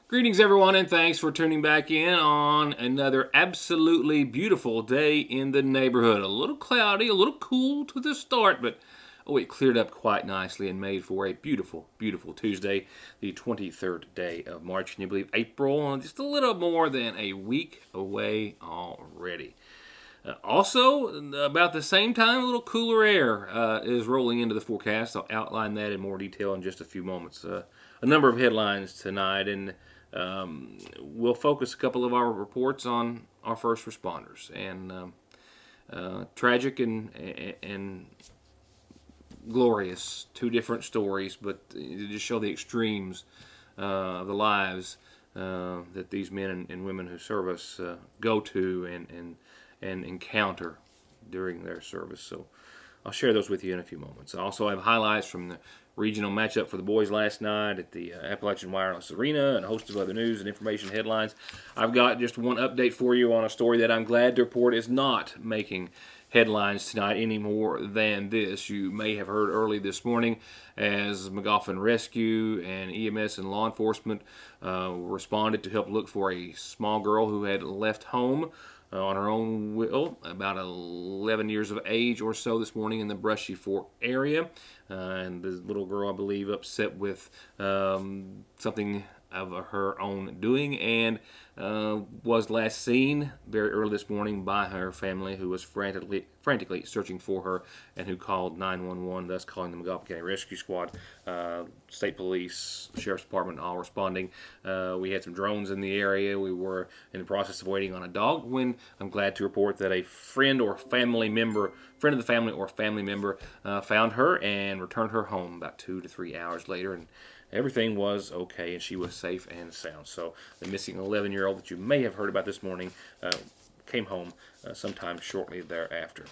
Greetings, everyone, and thanks for tuning back in on another absolutely beautiful day in the neighborhood. A little cloudy, a little cool to the start, but it cleared up quite nicely and made for a beautiful, beautiful Tuesday, the 23rd day of March. Can you believe April? Just a little more than a week away already. Also, about the same time, a little cooler air is rolling into the forecast. I'll outline that in more detail in just a few moments. A number of headlines tonight, and we'll focus a couple of our reports on our first responders and tragic and glorious, two different stories, but to just show the extremes of the lives that these men and women who serve us go to and encounter during their service. So I'll share those with you in a few moments. I also have highlights from the regional matchup for the boys last night at the Appalachian Wireless Arena and a host of other news and information headlines. I've got just one update for you on a story that I'm glad to report is not making headlines tonight any more than this. You may have heard early this morning as Magoffin Rescue and EMS and law enforcement responded to help look for a small girl who had left home on her own will, about 11 years of age or so this morning in the Brushy Fork area. And the little girl, I believe, upset with something of her own doing and was last seen very early this morning by her family, who was frantically searching for her and who called 911, thus calling the Magoffin County Rescue Squad, state police, sheriff's department, all responding. We had some drones in the area. We were in the process of waiting on a dog when I'm glad to report that a friend of the family or family member found her and returned her home about 2 to 3 hours later, and everything was okay, and she was safe and sound. So the missing 11-year-old that you may have heard about this morning came home sometime shortly thereafter.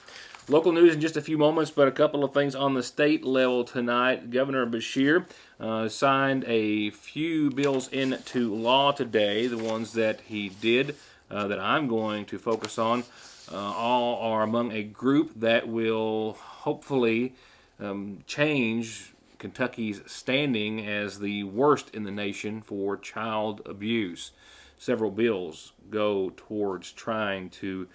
Local news in just a few moments, but a couple of things on the state level tonight. Governor Beshear signed a few bills into law today. The ones that he did that I'm going to focus on all are among a group that will hopefully change Kentucky's standing as the worst in the nation for child abuse. Several bills go towards trying to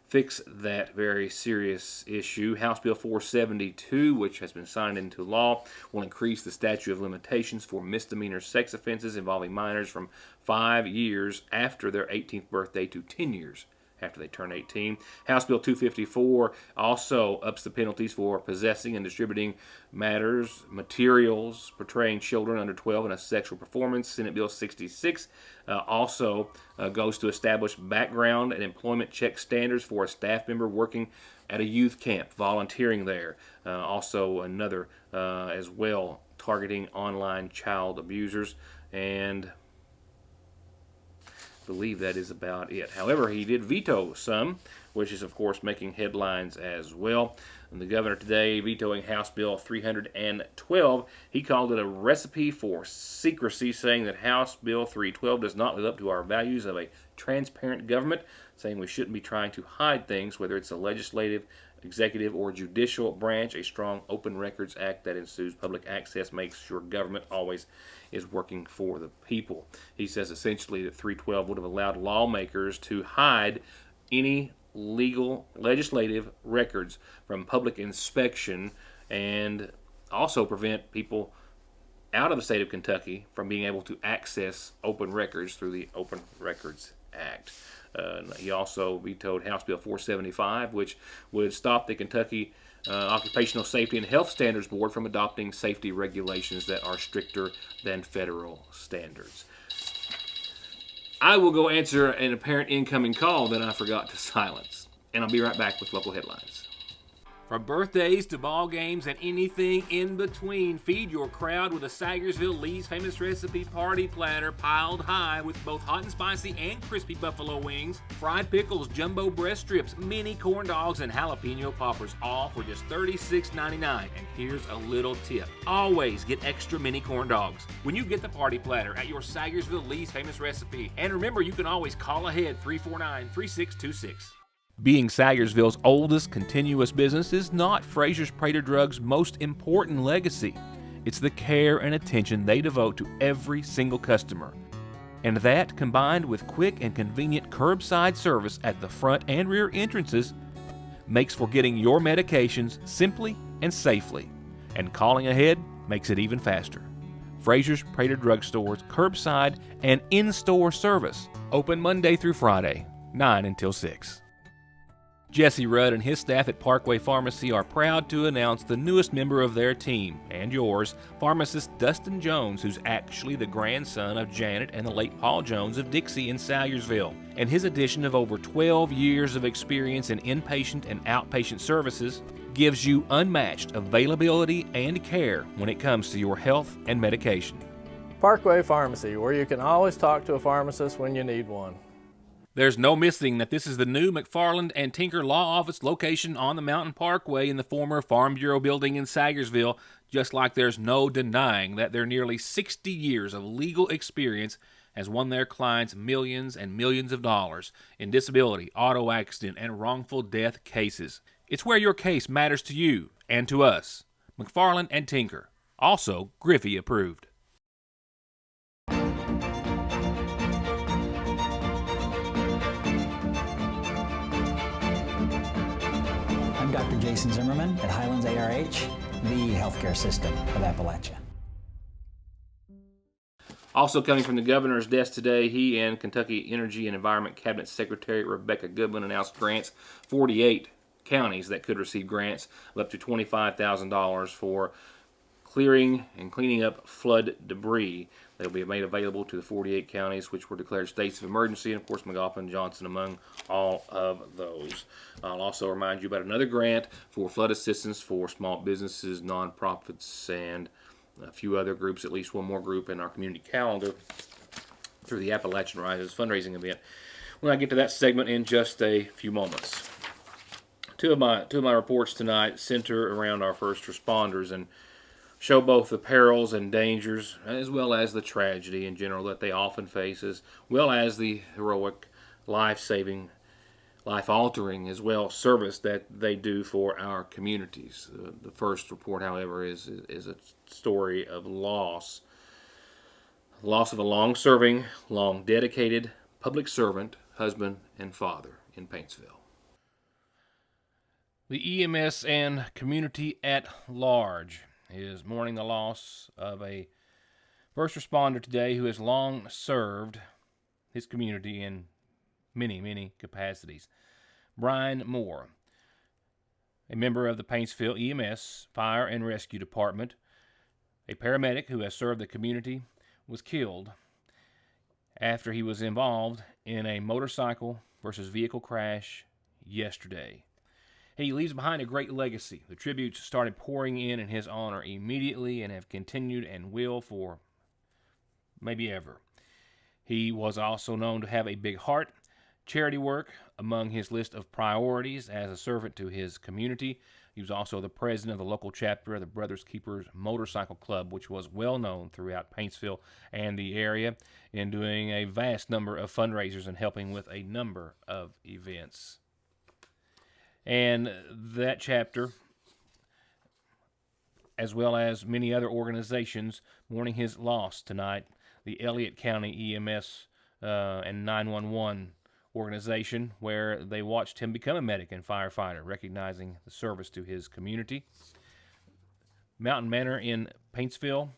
fix that very serious issue. House Bill 472, which has been signed into law, will increase the statute of limitations for misdemeanor sex offenses involving minors from 5 years after their 18th birthday to 10 years after they turn 18. House Bill 254 also ups the penalties for possessing and distributing materials portraying children under 12 in a sexual performance. Senate Bill 66 also goes to establish background and employment check standards for a staff member working at a youth camp, volunteering there. Also another as well, targeting online child abusers, and believe that is about it. However, he did veto some, which is of course making headlines as well. And the governor today vetoing House Bill 312, he called it a recipe for secrecy, saying that House Bill 312 does not live up to our values of a transparent government, saying we shouldn't be trying to hide things, whether it's a legislative, executive, or judicial branch. A strong Open Records Act that ensues public access makes sure government always is working for the people. He says essentially that 312 would have allowed lawmakers to hide any legal legislative records from public inspection and also prevent people out of the state of Kentucky from being able to access open records through the Open Records Act. He also vetoed House Bill 475, which would stop the Kentucky Occupational Safety and Health Standards Board from adopting safety regulations that are stricter than federal standards. I will go answer an apparent incoming call that I forgot to silence, and I'll be right back with local headlines. From birthdays to ball games and anything in between, feed your crowd with a Sagersville Lee's Famous Recipe party platter piled high with both hot and spicy and crispy buffalo wings, fried pickles, jumbo breast strips, mini corn dogs, and jalapeno poppers, all for just $36.99. And here's a little tip. Always get extra mini corn dogs when you get the party platter at your Sagersville Lee's Famous Recipe. And remember, you can always call ahead 349-3626. Being Sagersville's oldest continuous business is not Fraser's Prater Drug's most important legacy. It's the care and attention they devote to every single customer. And that, combined with quick and convenient curbside service at the front and rear entrances, makes for getting your medications simply and safely. And calling ahead makes it even faster. Fraser's Prater Drug Store's curbside and in-store service, open Monday through Friday, 9 until 6. Jesse Rudd and his staff at Parkway Pharmacy are proud to announce the newest member of their team, and yours, pharmacist Dustin Jones, who's actually the grandson of Janet and the late Paul Jones of Dixie in Salyersville. And his addition of over 12 years of experience in inpatient and outpatient services gives you unmatched availability and care when it comes to your health and medication. Parkway Pharmacy, where you can always talk to a pharmacist when you need one. There's no missing that this is the new McFarland and Tinker Law Office location on the Mountain Parkway in the former Farm Bureau building in Salyersville, just like there's no denying that their nearly 60 years of legal experience has won their clients millions and millions of dollars in disability, auto accident, and wrongful death cases. It's where your case matters to you and to us. McFarland and Tinker, also Griffey approved. I'm Dr. Jason Zimmerman at Highlands ARH, the healthcare system of Appalachia. Also coming from the governor's desk today, he and Kentucky Energy and Environment Cabinet Secretary Rebecca Goodwin announced grants, 48 counties that could receive grants of up to $25,000 for clearing and cleaning up flood debris. They will be made available to the 48 counties which were declared states of emergency, and of course McGoffin and Johnson among all of those. I'll also remind you about another grant for flood assistance for small businesses, nonprofits, and a few other groups, at least one more group in our community calendar through the Appalachian Rises fundraising event. When I get to that segment in just a few moments. Two of my reports tonight center around our first responders and show both the perils and dangers, as well as the tragedy in general that they often face, as well as the heroic, life-saving, life-altering, as well, service that they do for our communities. The first report, however, is a story of loss. Loss of a long-serving, long-dedicated public servant, husband, and father in Paintsville. The EMS and community at large is mourning the loss of a first responder today who has long served his community in many, many capacities. Brian Moore, a member of the Paintsville EMS Fire and Rescue Department, a paramedic who has served the community, was killed after he was involved in a motorcycle versus vehicle crash yesterday. He leaves behind a great legacy. The tributes started pouring in his honor immediately and have continued and will for maybe ever. He was also known to have a big heart. Charity work among his list of priorities as a servant to his community. He was also the president of the local chapter of the Brothers Keepers Motorcycle Club, which was well known throughout Paintsville and the area in doing a vast number of fundraisers and helping with a number of events. And that chapter, as well as many other organizations, mourning his loss tonight. The Elliott County EMS and 911 organization, where they watched him become a medic and firefighter, recognizing the service to his community. Mountain Manor in Paintsville,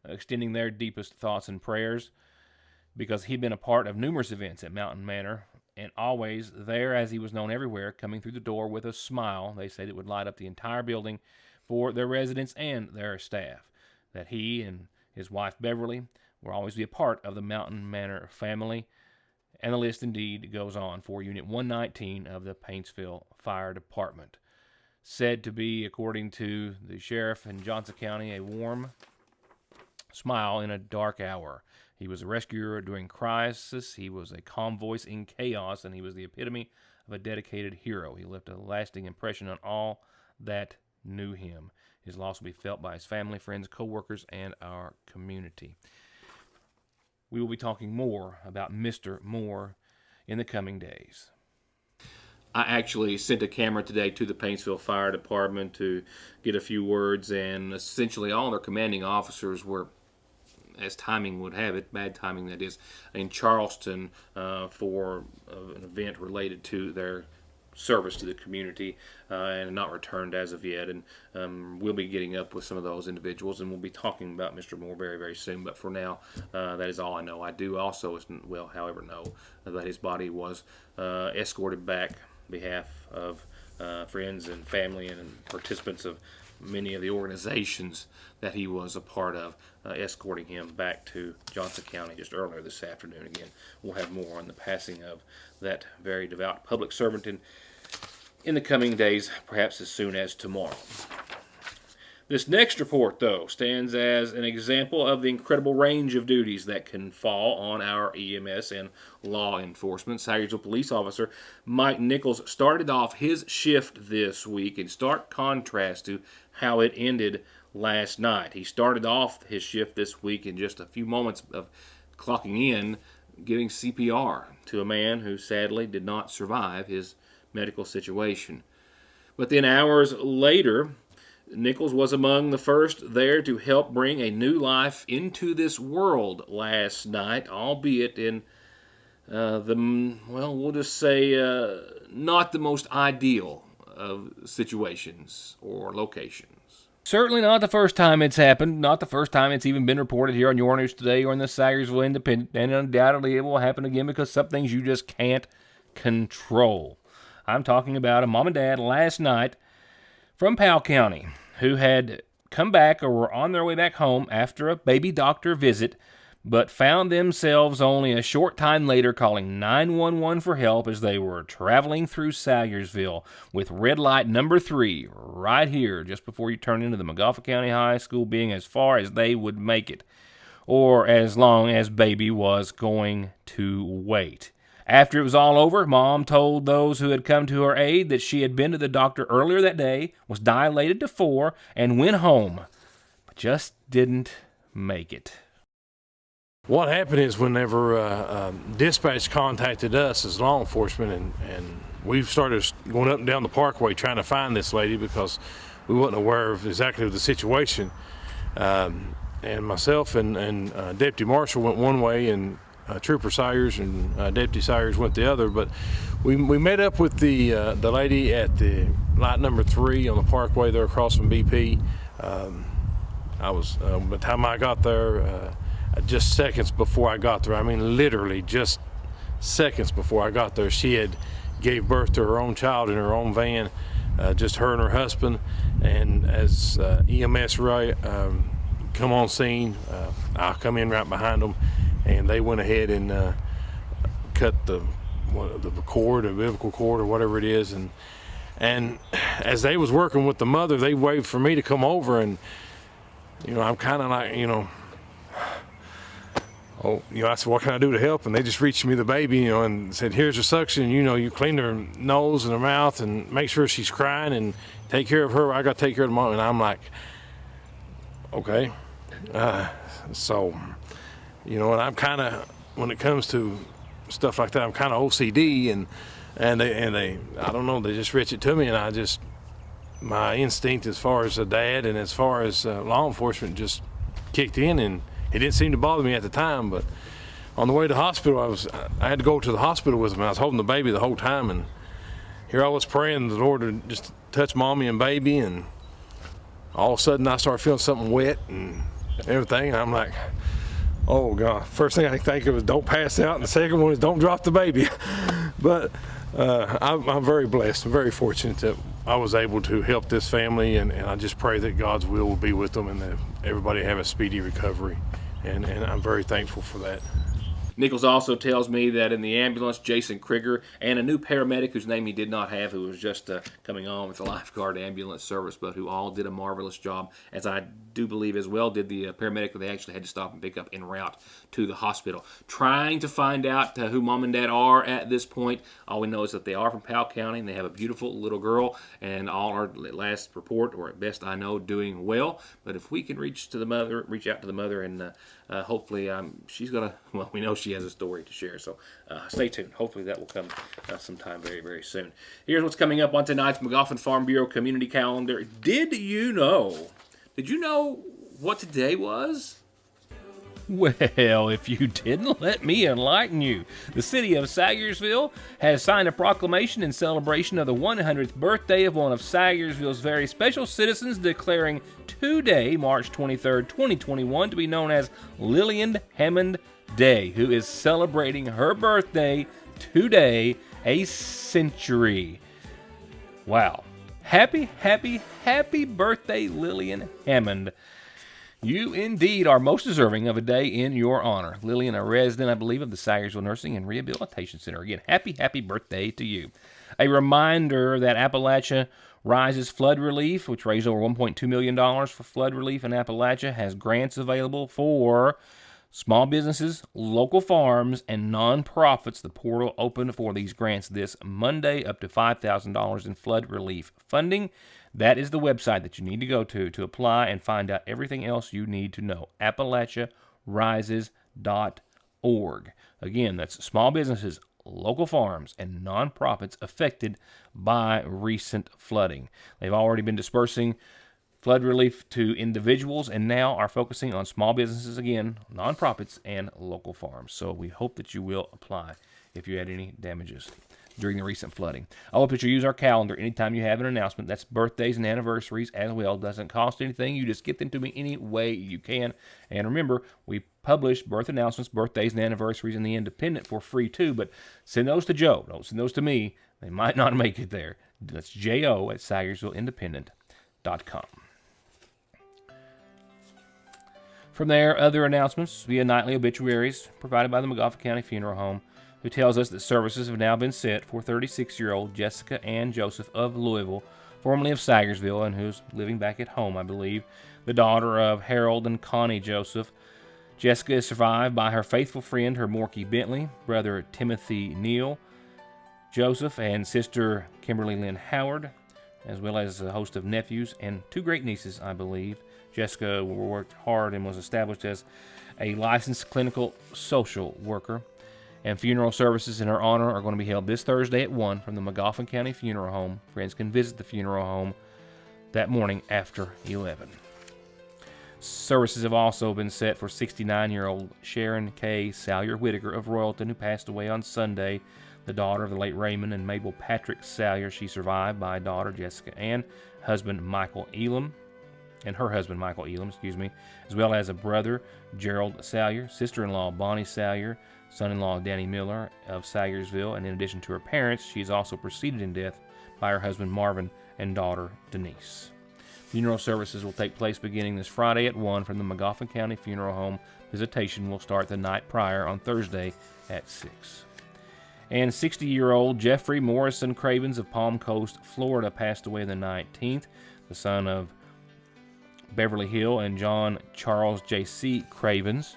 extending their deepest thoughts and prayers, because he'd been a part of numerous events at Mountain Manor, and always there, as he was known everywhere, coming through the door with a smile, they say, that would light up the entire building for their residents and their staff. That he and his wife Beverly will always be a part of the Mountain Manor family. And the list indeed goes on for Unit 119 of the Paintsville Fire Department. Said to be, according to the sheriff in Johnson County, a warm smile in a dark hour. He was a rescuer during crisis. He was a calm voice in chaos, and he was the epitome of a dedicated hero. He left a lasting impression on all that knew him. His loss will be felt by his family, friends, co-workers, and our community. We will be talking more about Mr. Moore in the coming days. I actually sent a camera today to the Paintsville Fire Department to get a few words, and essentially all their commanding officers were as timing would have it, bad timing that is, in Charleston for an event related to their service to the community, and not returned as of yet. And we'll be getting up with some of those individuals, and we'll be talking about Mr. Moore very, very soon. But for now, that is all I know. I do also, however, know that his body was escorted back on behalf of friends and family and participants of many of the organizations that he was a part of, escorting him back to Johnson County just earlier this afternoon. Again, we'll have more on the passing of that very devout public servant in the coming days, perhaps as soon as tomorrow. This next report, though, stands as an example of the incredible range of duties that can fall on our EMS and law enforcement. Sayersville police officer Mike Nichols started off his shift this week in stark contrast to how it ended last night. He started off his shift this week in just a few moments of clocking in, giving CPR to a man who sadly did not survive his medical situation. But then hours later, Nichols was among the first there to help bring a new life into this world last night, albeit in we'll just say not the most ideal of situations or locations. Certainly not the first time it's happened, not the first time it's even been reported here on Your News Today or in the Sayersville Independent, and undoubtedly it will happen again because some things you just can't control. I'm talking about a mom and dad last night from Powell County who had come back or were on their way back home after a baby doctor visit, but found themselves only a short time later calling 911 for help as they were traveling through Sayersville with red light number 3 right here just before you turn into the Montgomery County High School, being as far as they would make it, or as long as baby was going to wait. After it was all over, Mom told those who had come to her aid that she had been to the doctor earlier that day, was dilated to 4, and went home, but just didn't make it. What happened is whenever dispatch contacted us as law enforcement, and we've started going up and down the parkway trying to find this lady because we wasn't aware of exactly the situation. And myself and Deputy Marshall went one way, and Trooper Sayers and Deputy Sayers went the other. But we met up with the lady at the light number 3 on the parkway there across from BP. By the time I got there, just seconds before I got there, I mean literally just seconds before I got there, she had gave birth to her own child in her own van, just her and her husband. And as EMS come on scene, I come in right behind them, and they went ahead and cut the cord, the umbilical cord or whatever it is. And as they was working with the mother, they waved for me to come over, and I'm kind of like, I said, what can I do to help? And they just reached me the baby, and said, here's a suction. You clean her nose and her mouth and make sure she's crying and take care of her. I got to take care of the mom. And I'm like, okay. And I'm kind of, when it comes to stuff like that, I'm kind of OCD, and they I don't know, they just reach it to me, and my instinct as far as a dad and as far as law enforcement just kicked in, and it didn't seem to bother me at the time. But on the way to the hospital, I had to go to the hospital with him. I was holding the baby the whole time, and here I was praying the Lord to just touch mommy and baby, and all of a sudden I started feeling something wet and everything, and I'm like, oh God. First thing I think of is don't pass out, and the second one is don't drop the baby. But I'm very blessed and very fortunate that I was able to help this family, and I just pray that God's will be with them, and that everybody have a speedy recovery, and I'm very thankful for that. Nichols also tells me that in the ambulance, Jason Krieger and a new paramedic whose name he did not have, who was just coming on with the lifeguard ambulance service, but who all did a marvelous job, as I do believe as well did the paramedic that they actually had to stop and pick up en route to the hospital. Trying to find out who Mom and Dad are at this point. All we know is that they are from Powell County, and they have a beautiful little girl, and all our last report, or at best I know, doing well. But if we can reach out to the mother, and hopefully she's going to, well, we know she has a story to share, so stay tuned. Hopefully that will come sometime very, very soon. Here's what's coming up on tonight's McGoffin Farm Bureau community calendar. Did you know what today was? Well, if you didn't, let me enlighten you. The city of Sayersville has signed a proclamation in celebration of the 100th birthday of one of Sayersville's very special citizens, declaring today, March 23rd, 2021, to be known as Lillian Hammond Day, who is celebrating her birthday today, a century. Wow. Happy birthday, Lillian Hammond. You indeed are most deserving of a day in your honor. Lillian, a resident, I believe, of the Sayersville Nursing and Rehabilitation Center. Again, happy birthday to you. A reminder that Appalachia Rises Flood Relief, which raised over $1.2 million for flood relief in Appalachia, has grants available for small businesses, local farms, and nonprofits. The portal opened for these grants this Monday, up to $5,000 in flood relief funding. That is the website that you need to go to apply and find out everything else you need to know. AppalachiaRises.org. Again, that's small businesses, local farms, and nonprofits affected by recent flooding. They've already been dispersing flood relief to individuals and now are focusing on small businesses again, nonprofits, and local farms. So we hope that you will apply if you had any damages during the recent flooding. I hope that you use our calendar anytime you have an announcement. That's birthdays and anniversaries as well. It doesn't cost anything. You just get them to me any way you can. And remember, we publish birth announcements, birthdays, and anniversaries in the Independent for free too, but send those to Joe. Don't send those to me. They might not make it there. That's J-O at SayersvilleIndependent.com. From there, other announcements via nightly obituaries provided by the Magafa County Funeral Home, who tells us that services have now been set for 36-year-old Jessica Ann Joseph of Louisville, formerly of Sayersville, and who's living back at home, I believe, the daughter of Harold and Connie Joseph. Jessica is survived by her faithful friend, her Morky Bentley, brother Timothy Neal Joseph, and sister Kimberly Lynn Howard, as well as a host of nephews and two great nieces, I believe. Jessica worked hard and was established as a licensed clinical social worker. And funeral services in her honor are going to be held this Thursday at 1 from the Magafa County Funeral Home. Friends can visit the funeral home that morning after 11. Services have also been set for 69-year-old Sharon K. Salyer Whitaker of Royalton, who passed away on Sunday, the daughter of the late Raymond and Mabel Patrick Salyer. She survived by daughter Jessica Ann, husband Michael Elam, as well as a brother, Gerald Salyer, sister-in-law Bonnie Salyer, son-in-law Danny Miller of Sayersville, and in addition to her parents, she is also preceded in death by her husband Marvin and daughter Denise. Funeral services will take place beginning this Friday at 1 from the Magafa County Funeral Home. Visitation will start the night prior on Thursday at 6. And 60-year-old Jeffrey Morrison Cravens of Palm Coast, Florida, passed away the 19th, the son of Beverly Hill and John Charles J.C. Cravens.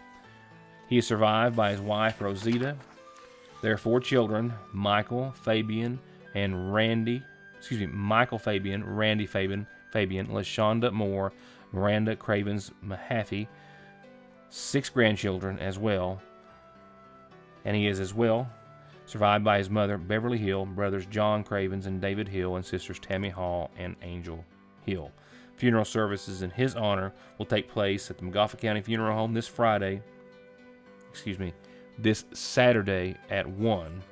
He is survived by his wife, Rosita, their 4 children, Michael Fabian, Randy Fabian, LaShonda Moore, Miranda Cravens Mahaffey, 6 grandchildren as well. And he is as well survived by his mother, Beverly Hill, brothers John Cravens and David Hill, and sisters Tammy Hall and Angel Hill. Funeral services in his honor will take place at the Magafa County Funeral Home this Saturday at 1,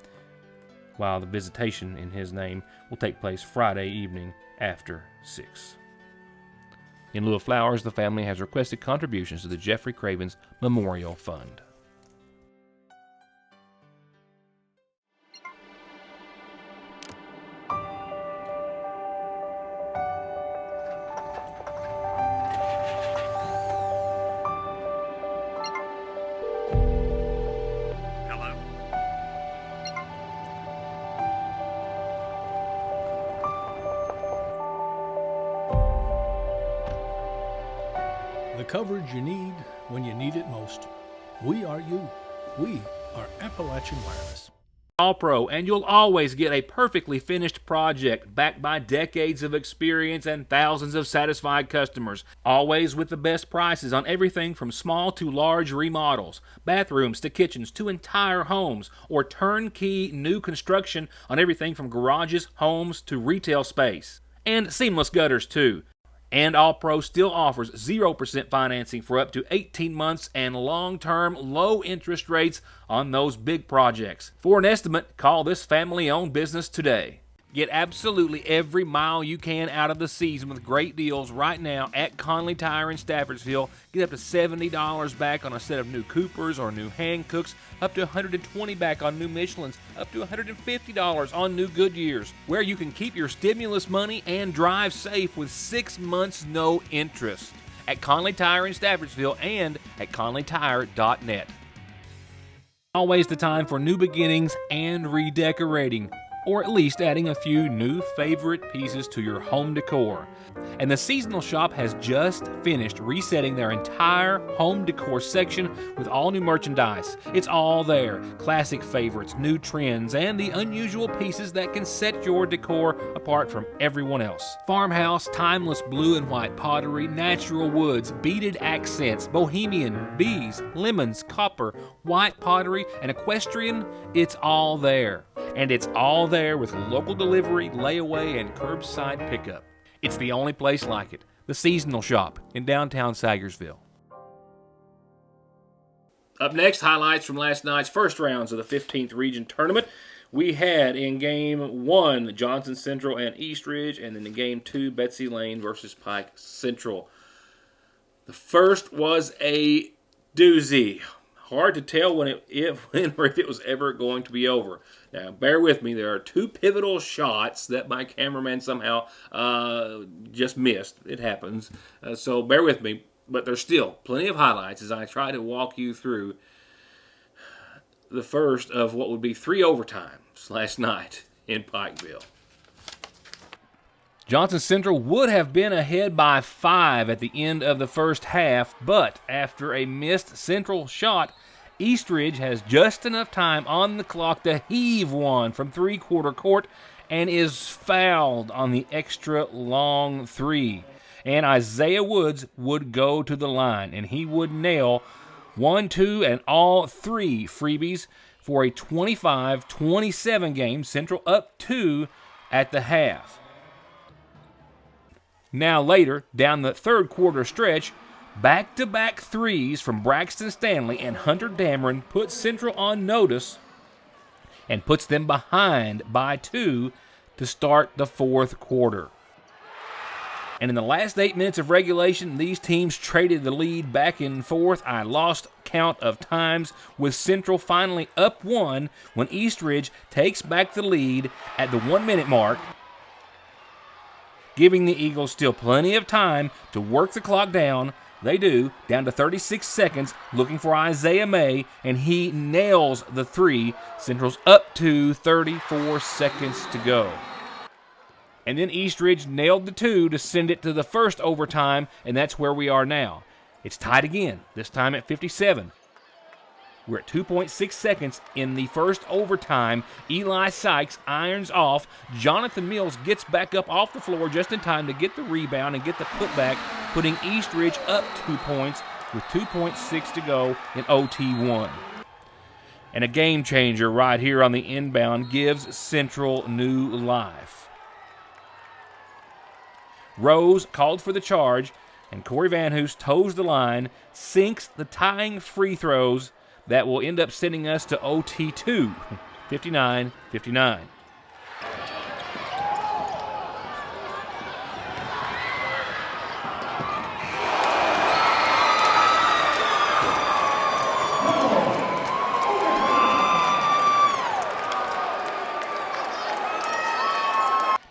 while the visitation in his name will take place Friday evening after 6. In lieu of flowers, the family has requested contributions to the Jeffrey Cravens Memorial Fund. The coverage you need when you need it most. We are you. We are Appalachian Wireless. All Pro, and you'll always get a perfectly finished project backed by decades of experience and thousands of satisfied customers. Always with the best prices on everything from small to large remodels, bathrooms to kitchens to entire homes, or turnkey new construction on everything from garages, homes to retail space. And seamless gutters too. And All Pro still offers 0% financing for up to 18 months and long-term low interest rates on those big projects. For an estimate, call this family-owned business today. Get absolutely every mile you can out of the season with great deals right now at Conley Tire in Staffordsville. Get up to $70 back on a set of new Coopers or new Hancooks, up to $120 back on new Michelins, up to $150 on new Goodyears, where you can keep your stimulus money and drive safe with 6 months no interest. At Conley Tire in Staffordsville and at conleytire.net. Always the time for new beginnings and redecorating, or at least adding a few new favorite pieces to your home decor. And the Seasonal Shop has just finished resetting their entire home decor section with all new merchandise. It's all there. Classic favorites, new trends, and the unusual pieces that can set your decor apart from everyone else. Farmhouse, timeless blue and white pottery, natural woods, beaded accents, bohemian, bees, lemons, copper, white pottery, and equestrian. It's all there. And it's all there with local delivery, layaway, and curbside pickup. It's the only place like it. The Seasonal Shop in downtown Sagersville. Up next, highlights from last night's first rounds of the 15th Region Tournament. We had in Game 1, Johnson Central and Eastridge, and then in Game 2, Betsy Lane versus Pike Central. The first was a doozy. Hard to tell when or if it was ever going to be over. Now, bear with me. There are two pivotal shots that my cameraman somehow just missed. It happens. So bear with me. But there's still plenty of highlights as I try to walk you through the first of what would be 3 overtimes last night in Pikeville. Johnson Central would have been ahead by 5 at the end of the first half, but after a missed Central shot, Eastridge has just enough time on the clock to heave one from three-quarter court and is fouled on the extra long 3. And Isaiah Woods would go to the line, and he would nail 1, 2, and all 3 freebies for a 25-27 game, Central up 2 at the half. Now later, down the third quarter stretch, back-to-back threes from Braxton Stanley and Hunter Dameron put Central on notice and puts them behind by 2 to start the fourth quarter. And in the last 8 minutes of regulation, these teams traded the lead back and forth. I lost count of times, with Central finally up 1 when Eastridge takes back the lead at the 1-minute mark, giving the Eagles still plenty of time to work the clock down. They do, down to 36 seconds, looking for Isaiah May, and he nails the 3. Central's up to 34 seconds to go. And then Eastridge nailed the 2 to send it to the first overtime, and that's where we are now. It's tied again, this time at 57. We're at 2.6 seconds in the first overtime. Eli Sykes irons off. Jonathan Mills gets back up off the floor just in time to get the rebound and get the putback, putting Eastridge up 2 points with 2.6 to go in OT1. And a game changer right here on the inbound gives Central new life. Rose called for the charge, and Corey Van Hoos toes the line, sinks the tying free throws that will end up sending us to OT2, 59-59.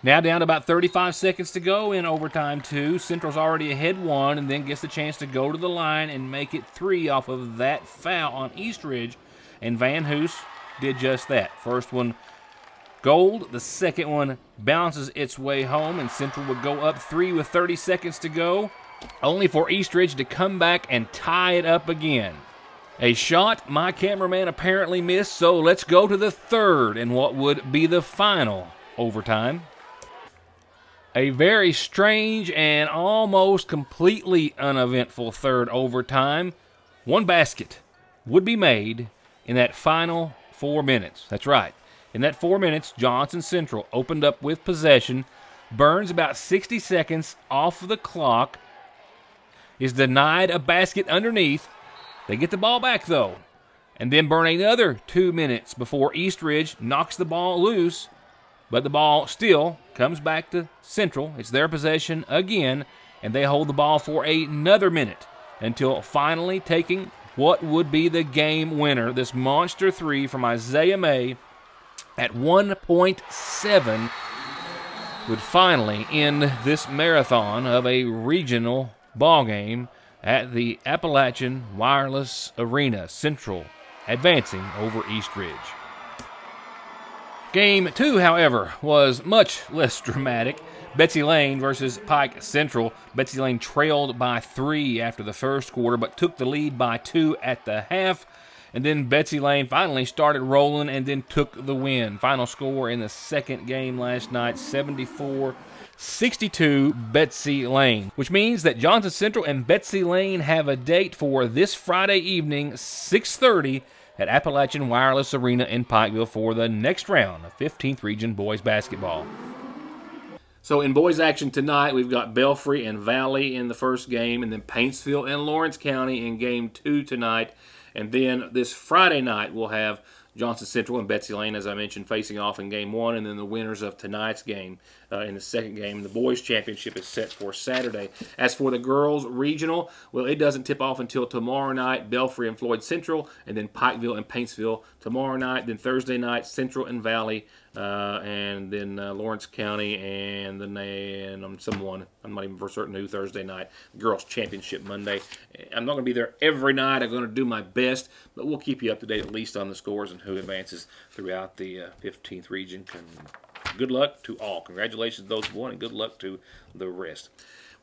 Now down to about 35 seconds to go in overtime 2. Central's already ahead 1 and then gets the chance to go to the line and make it 3 off of that foul on Eastridge. And Van Hoos did just that. First one gold. The second one bounces its way home, and Central would go up 3 with 30 seconds to go, only for Eastridge to come back and tie it up again. A shot my cameraman apparently missed, so let's go to the third and what would be the final overtime. A very strange and almost completely uneventful third overtime. 1 basket would be made in that final 4 minutes. That's right. In that 4 minutes, Johnson Central opened up with possession. burns about 60 seconds off of the clock, is denied a basket underneath. They get the ball back, though, and then burn another 2 minutes before Eastridge knocks the ball loose, but the ball still comes back to Central. It's their possession again, and they hold the ball for another minute until finally taking what would be the game winner, this monster three from Isaiah May at 1.7 would finally end this marathon of a regional ball game at the Appalachian Wireless Arena. Central advancing over Eastridge. Game 2, however, was much less dramatic. Betsy Lane versus Pike Central. Betsy Lane trailed by 3 after the first quarter, but took the lead by 2 at the half. And then Betsy Lane finally started rolling and then took the win. Final score in the second game last night, 74-62 Betsy Lane, which means that Johnson Central and Betsy Lane have a date for this Friday evening, 6:30, at Appalachian Wireless Arena in Pikeville for the next round of 15th Region Boys Basketball. So in boys action tonight, we've got Belfry and Valley in the first game, and then Paintsville and Lawrence County in game 2 tonight. And then this Friday night, we'll have Johnson Central and Betsy Lane, as I mentioned, facing off in game 1, and then the winners of tonight's game in the second game. The boys' championship is set for Saturday. As for the girls' regional, well, it doesn't tip off until tomorrow night, Belfry and Floyd Central, and then Pikeville and Paintsville tomorrow night. Then Thursday night, Central and Valley, and then Lawrence County, and then someone. I'm not even for certain who Thursday night. Girls' championship Monday. I'm not going to be there every night. I'm going to do my best, but we'll keep you up to date at least on the scores and who advances throughout the 15th region. Good luck to all. Congratulations to those who won, and good luck to the rest.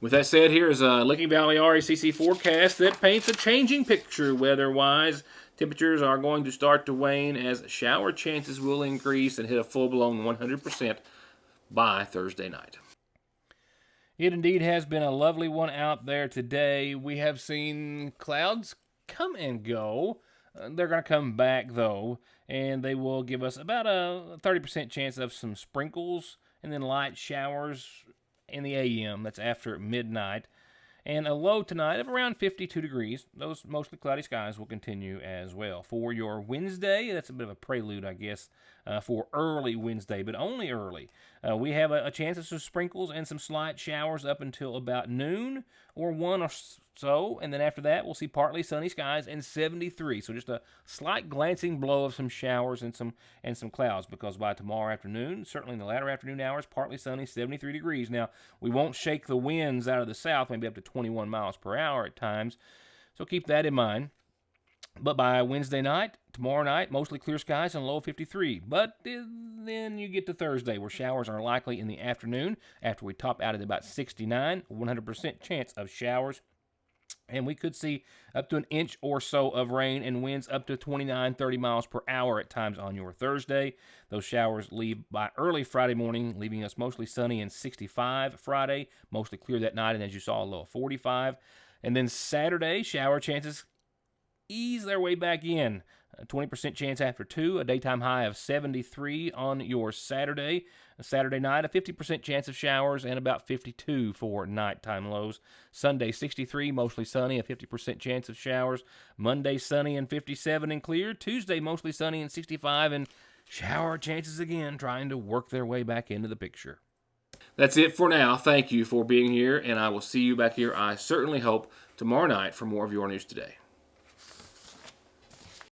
With that said, here is a Licking Valley RACC forecast that paints a changing picture weather-wise. Temperatures are going to start to wane as shower chances will increase and hit a full-blown 100% by Thursday night. It indeed has been a lovely one out there today. We have seen clouds come and go. They're going to come back, though, and they will give us about a 30% chance of some sprinkles and then light showers in the AM. That's after midnight. And a low tonight of around 52 degrees. Those mostly cloudy skies will continue as well. For your Wednesday, that's a bit of a prelude, I guess, for early Wednesday, but only early. We have a chance of some sprinkles and some slight showers up until about noon or 1 or so. And then after that, we'll see partly sunny skies and 73. So just a slight glancing blow of some showers and some clouds, because by tomorrow afternoon, certainly in the latter afternoon hours, partly sunny, 73 degrees. Now, we won't shake the winds out of the south, maybe up to 21 miles per hour at times. So keep that in mind. But by Wednesday night, tomorrow night, mostly clear skies and a low of 53. But then you get to Thursday, where showers are likely in the afternoon after we top out at about 69, 100% chance of showers. And we could see up to an inch or so of rain and winds up to 29, 30 miles per hour at times on your Thursday. Those showers leave by early Friday morning, leaving us mostly sunny and 65 Friday, mostly clear that night, and as you saw, a low of 45. And then Saturday, shower chances ease their way back in. A 20% chance after 2, a daytime high of 73 on your Saturday. Saturday night, a 50% chance of showers and about 52 for nighttime lows. Sunday, 63, mostly sunny, a 50% chance of showers. Monday, sunny and 57 and clear. Tuesday, mostly sunny and 65, and shower chances again, trying to work their way back into the picture. That's it for now. Thank you for being here, and I will see you back here, I certainly hope, tomorrow night for more of Your News Today.